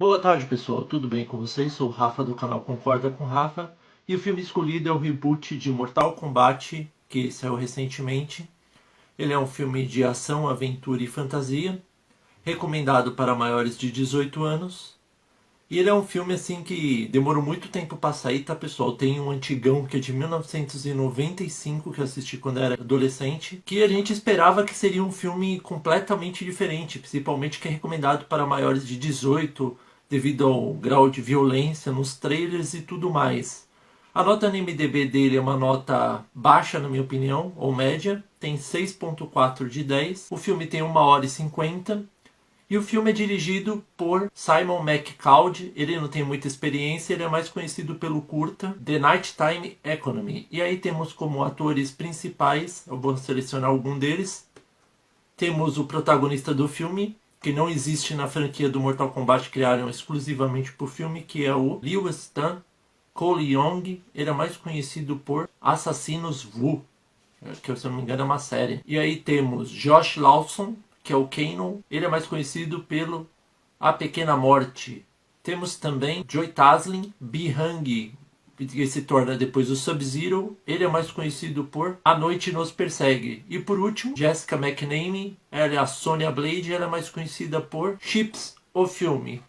Boa tarde, pessoal. Tudo bem com vocês? Sou o Rafa do canal Concorda com Rafa. E o filme escolhido é o reboot de Mortal Kombat, que saiu recentemente. Ele é um filme de ação, aventura e fantasia, recomendado para maiores de 18 anos. E ele é um filme assim que demorou muito tempo para sair, tá, pessoal? Tem um antigão que é de 1995 que eu assisti quando era adolescente, que a gente esperava que seria um filme completamente diferente, principalmente que é recomendado para maiores de 18, devido ao grau de violência nos trailers e tudo mais. A nota no IMDb dele é uma nota baixa, na minha opinião, ou média, tem 6.4 de 10. O filme tem 1h50. E o filme é dirigido por Simon McCloud. Ele não tem muita experiência, ele é mais conhecido pelo curta The Nighttime Economy. E aí temos como atores principais, eu vou selecionar algum deles. Temos o protagonista do filme, que não existe na franquia do Mortal Kombat, criaram exclusivamente para o filme, que é o Liu Stan Cole Young. Ele é mais conhecido por Assassinos Wu, que se eu não me engano é uma série. E aí temos Josh Lawson, que é o Kano. Ele é mais conhecido pelo A Pequena Morte. Temos também Joey Taslim, Bihang, que se torna depois o Sub-Zero. Ele é mais conhecido por A Noite Nos Persegue. E por último, Jessica McNamee, ela é a Sonya Blade, ela é mais conhecida por Chips, o filme.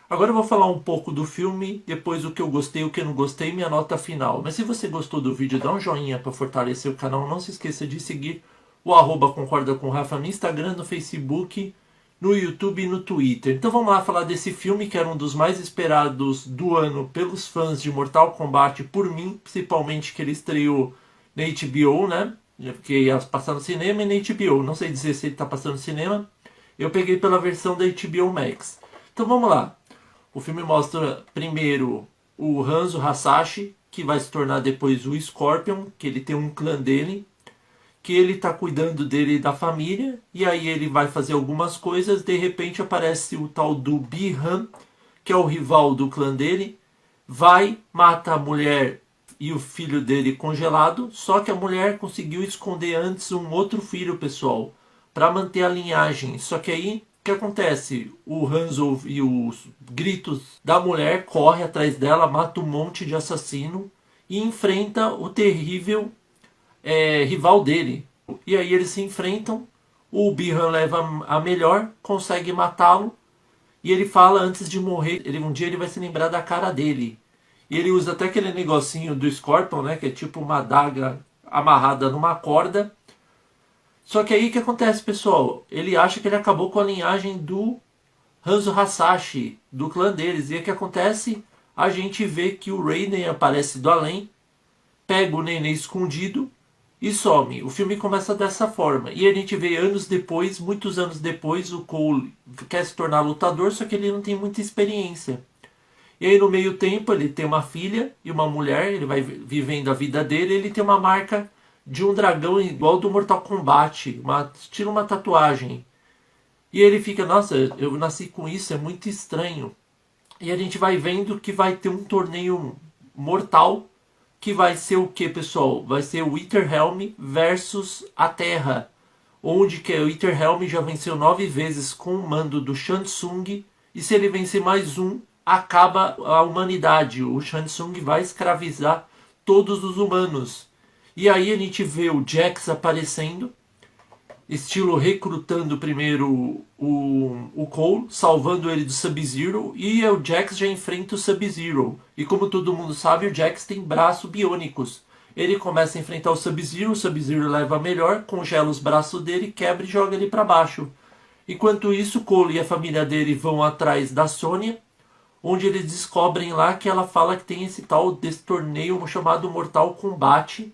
Agora eu vou falar um pouco do filme, depois o que eu gostei, o que eu não gostei e minha nota final. Mas se você gostou do vídeo, dá um joinha para fortalecer o canal. Não se esqueça de seguir o @concorda com Rafa no Instagram, no Facebook, no YouTube e no Twitter. Então vamos lá falar desse filme que era um dos mais esperados do ano pelos fãs de Mortal Kombat, por mim, principalmente que ele estreou na HBO, né? Porque ia passar no cinema e na HBO. Não sei dizer se ele está passando no cinema. Eu peguei pela versão da HBO Max. Então vamos lá. O filme mostra primeiro o Hanzo Hasashi, que vai se tornar depois o Scorpion, que ele tem um clã dele, que ele está cuidando dele e da família, e aí ele vai fazer algumas coisas, de repente aparece o tal do Bi-Han, que é o rival do clã dele, vai, mata a mulher e o filho dele congelado, só que a mulher conseguiu esconder antes um outro filho, pessoal, para manter a linhagem. Só que aí, o que acontece? O Hanzo e os gritos da mulher corre atrás dela, mata um monte de assassino e enfrenta o terrível rival dele. E aí eles se enfrentam, o Bi-Han leva a melhor, consegue matá-lo, e ele fala antes de morrer, um dia ele vai se lembrar da cara dele. E ele usa até aquele negocinho do Scorpion, né, que é tipo uma adaga amarrada numa corda. Só que aí o que acontece, pessoal? Ele acha que ele acabou com a linhagem do Hanzo Hasashi, do clã deles. E o que acontece? A gente vê que o Raiden aparece do além, pega o neném escondido e some. O filme começa dessa forma. E a gente vê anos depois, muitos anos depois, o Cole quer se tornar lutador, só que ele não tem muita experiência. E aí no meio tempo ele tem uma filha e uma mulher, ele vai vivendo a vida dele, ele tem uma marca de um dragão igual do Mortal Kombat, estilo uma tatuagem. E ele fica, nossa, eu nasci com isso, é muito estranho. E a gente vai vendo que vai ter um torneio mortal, que vai ser o que, pessoal? Vai ser o Witherhelm versus a Terra, onde que o Witherhelm já venceu 9 vezes com o mando do Shang Tsung, e se ele vencer mais um, acaba a humanidade. O Shang Tsung vai escravizar todos os humanos. E aí a gente vê o Jax aparecendo, estilo recrutando primeiro o Cole, salvando ele do Sub-Zero, e o Jax já enfrenta o Sub-Zero. E como todo mundo sabe, o Jax tem braços biônicos. Ele começa a enfrentar o Sub-Zero leva a melhor, congela os braços dele, quebra e joga ele para baixo. Enquanto isso, o Cole e a família dele vão atrás da Sonya, onde eles descobrem lá que ela fala que tem esse tal desse torneio chamado Mortal Kombat.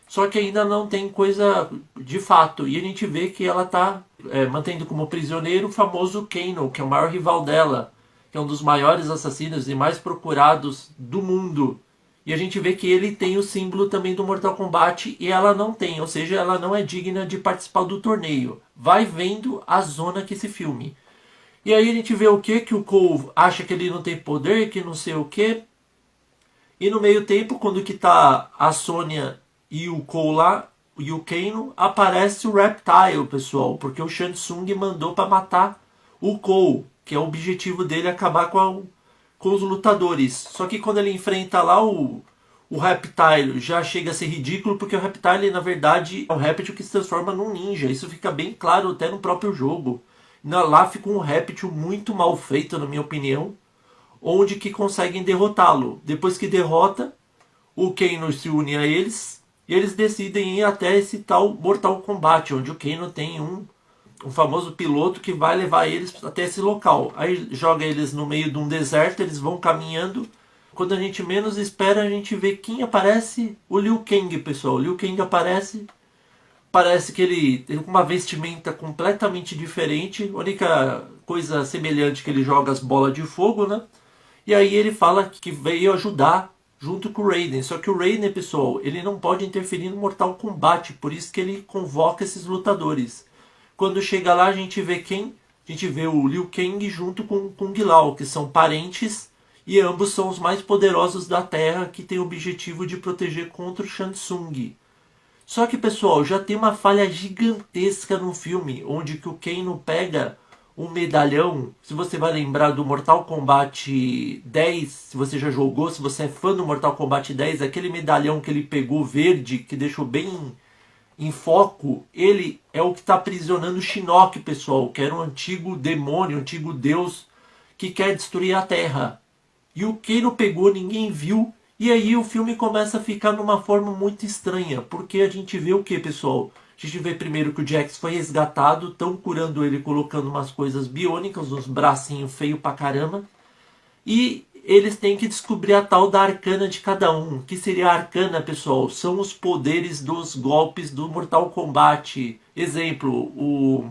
Só que ainda não tem coisa de fato. E a gente vê que ela está mantendo como prisioneiro o famoso Kano, que é o maior rival dela, que é um dos maiores assassinos e mais procurados do mundo. E a gente vê que ele tem o símbolo também do Mortal Kombat e ela não tem, ou seja, ela não é digna de participar do torneio. Vai vendo a zona que esse filme. E aí a gente vê o que? Que o Cole acha que ele não tem poder, que não sei o que. E no meio tempo, quando que tá a Sonya e o Cole lá, e o Kano, aparece o Reptile, pessoal, porque o Shang Tsung mandou para matar o Cole, que é o objetivo dele acabar com os lutadores. Só que quando ele enfrenta lá o Reptile, já chega a ser ridículo, porque o Reptile, na verdade, é um réptil que se transforma num ninja. Isso fica bem claro até no próprio jogo. Lá fica um réptil muito mal feito, na minha opinião, onde que conseguem derrotá-lo. Depois que derrota, o Kano se une a eles, e eles decidem ir até esse tal Mortal Kombat, onde o Kano tem um famoso piloto que vai levar eles até esse local. Aí joga eles no meio de um deserto, eles vão caminhando. Quando a gente menos espera, a gente vê quem aparece. O Liu Kang, pessoal. O Liu Kang aparece. Parece que ele tem uma vestimenta completamente diferente. A única coisa semelhante que ele joga as bolas de fogo, né? E aí ele fala que veio ajudar junto com o Raiden. Só que o Raiden, pessoal, ele não pode interferir no Mortal Kombat. Por isso que ele convoca esses lutadores. Quando chega lá, a gente vê quem? A gente vê o Liu Kang junto com o Kung Lao, que são parentes, e ambos são os mais poderosos da Terra, que tem o objetivo de proteger contra o Shang Tsung. Só que, pessoal, já tem uma falha gigantesca no filme, onde que o Kano pega um medalhão. Se você vai lembrar do Mortal Kombat 10, se você já jogou, se você é fã do Mortal Kombat 10, aquele medalhão que ele pegou verde, que deixou bem em foco, ele é o que está aprisionando Shinnok, pessoal, que era um antigo demônio, um antigo deus que quer destruir a Terra. E o Kano pegou, ninguém viu, e aí o filme começa a ficar numa forma muito estranha, porque a gente vê o que, pessoal? A gente vê primeiro que o Jax foi resgatado, estão curando ele colocando umas coisas biônicas, uns bracinhos feios pra caramba, e eles têm que descobrir a tal da arcana de cada um. O que seria a arcana, pessoal? São os poderes dos golpes do Mortal Kombat. Exemplo, o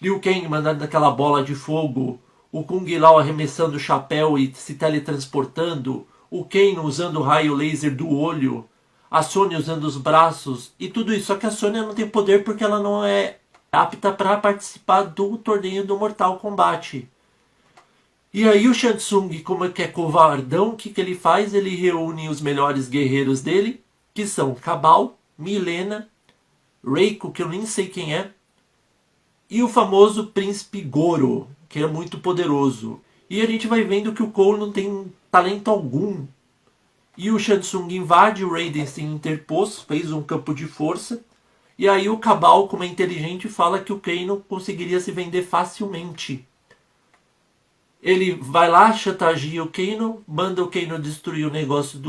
Liu Kang mandando aquela bola de fogo, o Kung Lao arremessando o chapéu e se teletransportando, o Kano usando o raio laser do olho, a Sonya usando os braços e tudo isso. Só que a Sonya não tem poder porque ela não é apta para participar do torneio do Mortal Kombat. E aí o Shang Tsung, como é que é covardão, o que ele faz? Ele reúne os melhores guerreiros dele, que são Kabal, Mileena, Reiko, que eu nem sei quem é, e o famoso Príncipe Goro, que é muito poderoso. E a gente vai vendo que o Cole não tem talento algum. E o Shang Tsung invade, o Raiden se interpôs, fez um campo de força. E aí o Kabal, como é inteligente, fala que o Kano conseguiria se vender facilmente. Ele vai lá, chantageia o Kano, manda o Kano destruir o negócio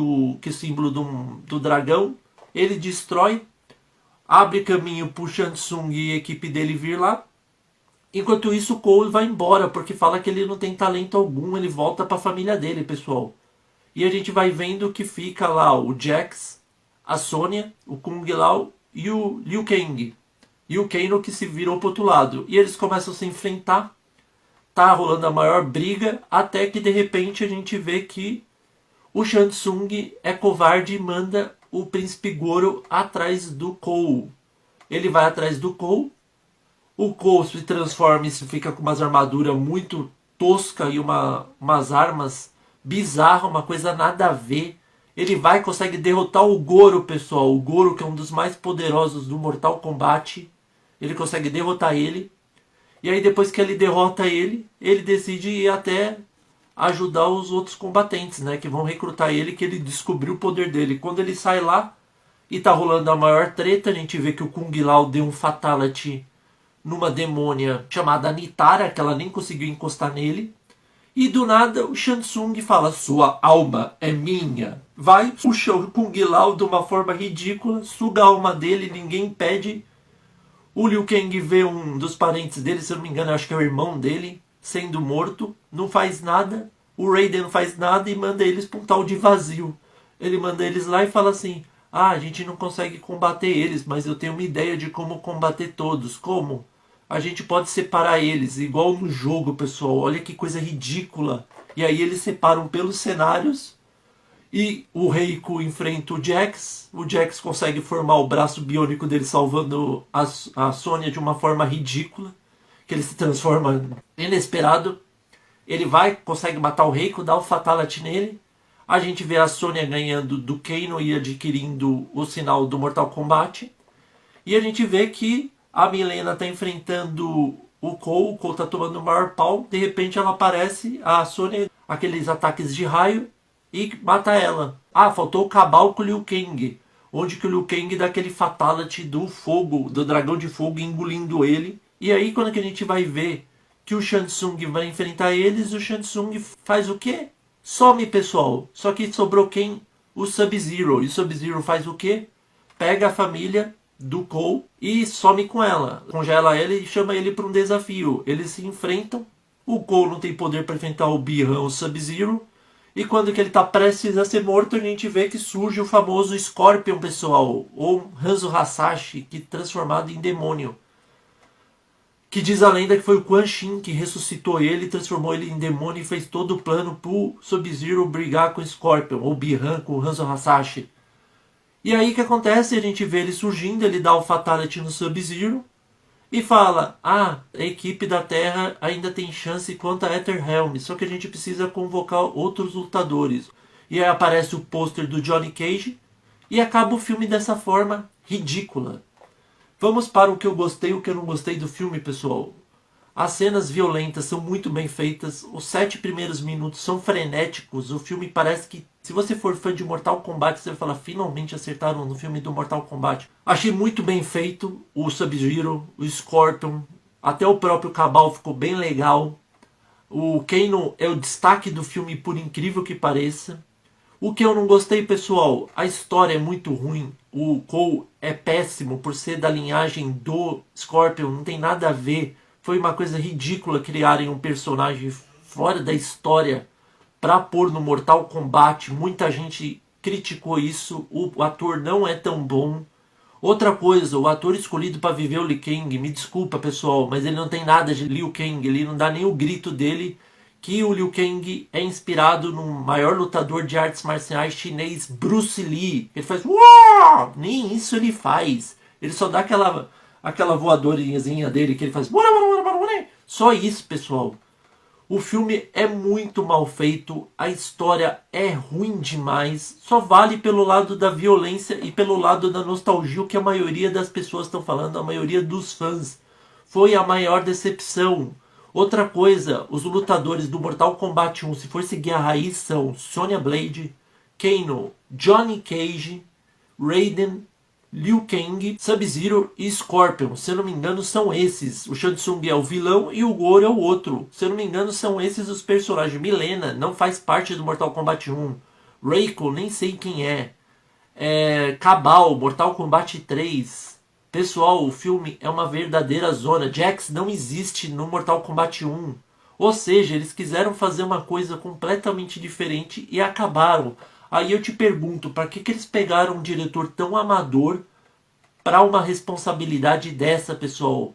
que é símbolo do dragão. Ele destrói, abre caminho para o Shang Tsung e a equipe dele vir lá. Enquanto isso, o Cole vai embora, porque fala que ele não tem talento algum, ele volta para a família dele, pessoal. E a gente vai vendo que fica lá o Jax, a Sonya, o Kung Lao e o Liu Kang. E o Kano que se virou para o outro lado. E eles começam a se enfrentar. Tá rolando a maior briga, até que de repente a gente vê que o Shang Tsung é covarde e manda o Príncipe Goro atrás do Cole. Ele vai atrás do Cole, o Cole se transforma e fica com umas armaduras muito toscas e umas armas bizarras, uma coisa nada a ver. Ele vai e consegue derrotar o Goro, pessoal. O Goro, que é um dos mais poderosos do Mortal Kombat. Ele consegue derrotar ele. E aí depois que ele derrota ele decide ir até ajudar os outros combatentes, né? Que vão recrutar ele, que ele descobriu o poder dele. Quando ele sai lá e tá rolando a maior treta, a gente vê que o Kung Lao deu um fatality numa demônia chamada Nitara, que ela nem conseguiu encostar nele. E do nada o Shang Tsung fala, sua alma é minha. Vai, puxa o Kung Lao de uma forma ridícula, suga a alma dele, ninguém pede. O Liu Kang vê um dos parentes dele, se eu não me engano, acho que é o irmão dele, sendo morto, não faz nada. O Raiden não faz nada e manda eles para um tal de vazio. Ele manda eles lá e fala assim, a gente não consegue combater eles, mas eu tenho uma ideia de como combater todos. Como? A gente pode separar eles, igual no jogo, pessoal. Olha que coisa ridícula. E aí eles separam pelos cenários. E o Reiko enfrenta o Jax. O Jax consegue formar o braço biônico dele, salvando a Sonya de uma forma ridícula. Que ele se transforma inesperado. Ele vai, consegue matar o Reiko, dá o fatality nele. A gente vê a Sonya ganhando do Kano e adquirindo o sinal do Mortal Kombat. E a gente vê que a Mileena está enfrentando o Cole tá tomando o maior pau, de repente ela aparece, a Sonya, aqueles ataques de raio, e mata ela. Ah, faltou o Cabal com o Liu Kang, onde que o Liu Kang dá aquele fatality do fogo, do dragão de fogo engolindo ele. E aí quando que a gente vai ver que o Shang Tsung vai enfrentar eles, o Shang Tsung faz o quê? Some, pessoal. Só que sobrou quem? O Sub-Zero. E o Sub-Zero faz o quê? Pega a família do Cole e some com ela. Congela ela e chama ele para um desafio. Eles se enfrentam. O Cole não tem poder para enfrentar o Bi-Han, o Sub-Zero. E quando que ele está prestes a ser morto, a gente vê que surge o famoso Scorpion, pessoal. Ou Hanzo Hasashi, que transformado em demônio. Que diz a lenda que foi o Quan Chi que ressuscitou ele, transformou ele em demônio e fez todo o plano pro Sub-Zero brigar com o Scorpion. Ou Bi-Han com o Hanzo Hasashi. E aí o que acontece? A gente vê ele surgindo, ele dá o Fatality no Sub-Zero e fala: ah, a equipe da Terra ainda tem chance contra a Aetherhelm, só que a gente precisa convocar outros lutadores. E aí aparece o pôster do Johnny Cage e acaba o filme dessa forma ridícula. Vamos para o que eu gostei e o que eu não gostei do filme, pessoal. As cenas violentas são muito bem feitas, os 7 primeiros minutos são frenéticos, o filme parece que, se você for fã de Mortal Kombat, você vai falar, finalmente acertaram no filme do Mortal Kombat. Achei muito bem feito o Sub-Zero, o Scorpion, até o próprio Cabal ficou bem legal. O Kano é o destaque do filme, por incrível que pareça. O que eu não gostei, pessoal, a história é muito ruim. O Cole é péssimo por ser da linhagem do Scorpion, não tem nada a ver. Foi uma coisa ridícula criarem um personagem fora da história para pôr no Mortal Kombat. Muita gente criticou isso. O ator não é tão bom. Outra coisa, o ator escolhido para viver o Liu Kang, me desculpa, pessoal, mas ele não tem nada de Liu Kang. Ele não dá nem o grito dele, que o Liu Kang é inspirado no maior lutador de artes marciais chinês, Bruce Lee. Ele faz uau! Nem isso ele faz. Ele só dá aquela voadorinhazinha dele que ele faz. Só isso, pessoal. O filme é muito mal feito, a história é ruim demais, só vale pelo lado da violência e pelo lado da nostalgia, o que a maioria das pessoas estão falando, a maioria dos fãs. Foi a maior decepção. Outra coisa, os lutadores do Mortal Kombat 1, se for seguir a raiz, são Sonya Blade, Kano, Johnny Cage, Raiden, Liu Kang, Sub-Zero e Scorpion. Se eu não me engano são esses. O Shang Tsung é o vilão e o Goro é o outro. Se eu não me engano são esses os personagens. Milena não faz parte do Mortal Kombat 1. Reiko, nem sei quem é. Cabal, Mortal Kombat 3. Pessoal, o filme é uma verdadeira zona. Jax não existe no Mortal Kombat 1. Ou seja, eles quiseram fazer uma coisa completamente diferente e acabaram. Aí eu te pergunto, para que eles pegaram um diretor tão amador para uma responsabilidade dessa, pessoal?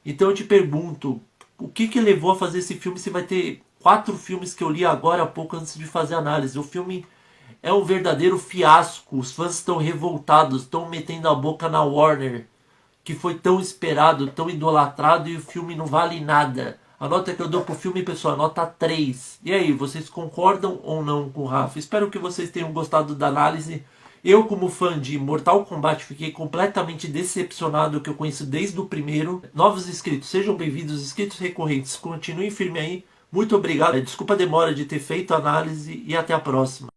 Então eu te pergunto, o que levou a fazer esse filme se vai ter 4 filmes que eu li agora há pouco antes de fazer análise? O filme é um verdadeiro fiasco, os fãs estão revoltados, estão metendo a boca na Warner, que foi tão esperado, tão idolatrado e o filme não vale nada. A nota que eu dou pro filme, pessoal, nota 3. E aí, vocês concordam ou não com o Rafa? Espero que vocês tenham gostado da análise. Eu, como fã de Mortal Kombat, fiquei completamente decepcionado, que eu conheço desde o primeiro. Novos inscritos, sejam bem-vindos. Inscritos recorrentes, continuem firme aí. Muito obrigado. Desculpa a demora de ter feito a análise e até a próxima.